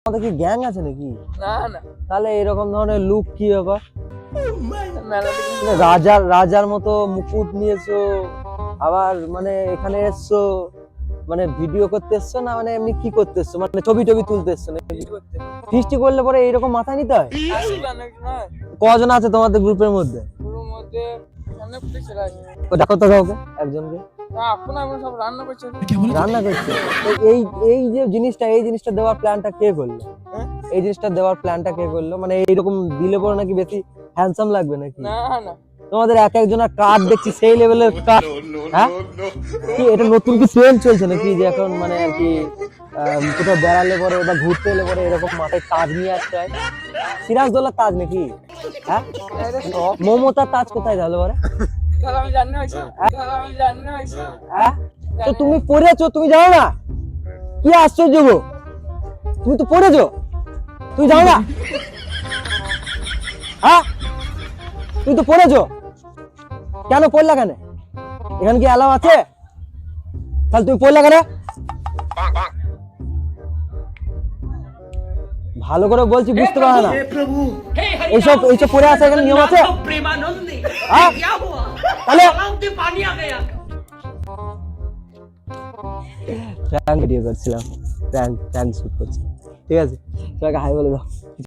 আমাদের কি গ্যাং আছে নাকি? না না, তাহলে এরকম ধরনের লুক কি ব্যাপার? মেলা থেকে রাজার মতো মুকুট নিয়েছো, আবার মানে এখানে এসছো মানে ভিডিও করতে এসছো না মানে এমনি কি করতে এসছো, মানে ছবি তুলতে এসছো নাকি? কিছু করতে ফিস্টি করলে পরে এইরকম মাথায় নিতে হয়? আসলে অনেক নয়, কজন আছে তোমাদের গ্রুপের মধ্যে? পুরোর মধ্যে অনেকগুলো ছেলে আছে। দেখো তো কাউকে একজনকে না, এখন আমরা সব রান্না করছি। রান্না করছে। তো এই যে জিনিসটা দেওয়ার প্ল্যানটা কে করলো? হ্যাঁ? এই জিনিসটা দেওয়ার প্ল্যানটা কে করলো? মানে এইরকম দিলে পরে নাকি বেশি হ্যান্ডসাম লাগবে নাকি? না না, তোমাদের এক একজনের কার্ড দেখছি সেই লেভেলের কার্ড। হ্যাঁ, কি এটা নতুন কি ট্রেন্ড চলছে নাকি যে এখন মানে আর কি কোথাও বেড়ালে পরে বা ঘুরতে এলে পরে এরকম মাথায় তাজ নিয়ে আসতে হয়? সিরাজদৌল্লার তাজ নাকি? হ্যাঁ, মমতার তাজ কোথায় গেল পরে? তাহলে আমি জানি না হয়েছে, তাহলে আমি জানি না হয়েছে। হ্যাঁ, তো তুমি পড়েছো, তুমি জানো না? কি আশ্চর্য গো, তুমি তো পড়েছো, তুমি জানো না? হ্যাঁ, তুমি তো পড়েছো, কেন পড়লা কেন? এখানে কি অ্যালাউ আছে? তাহলে তুমি পড়লা কেন? ভালো করে বলছি, বুঝতে পারো না? এইসব পড়ে আছে, এখানে নিয়ম আছে? হ্যাঁ? তাহলে প্র্যাঙ্ক ভিডিও করছিলাম, প্র্যাঙ্ক শুট করছি, ঠিক আছে? তোমাকে হাই বলে দাও।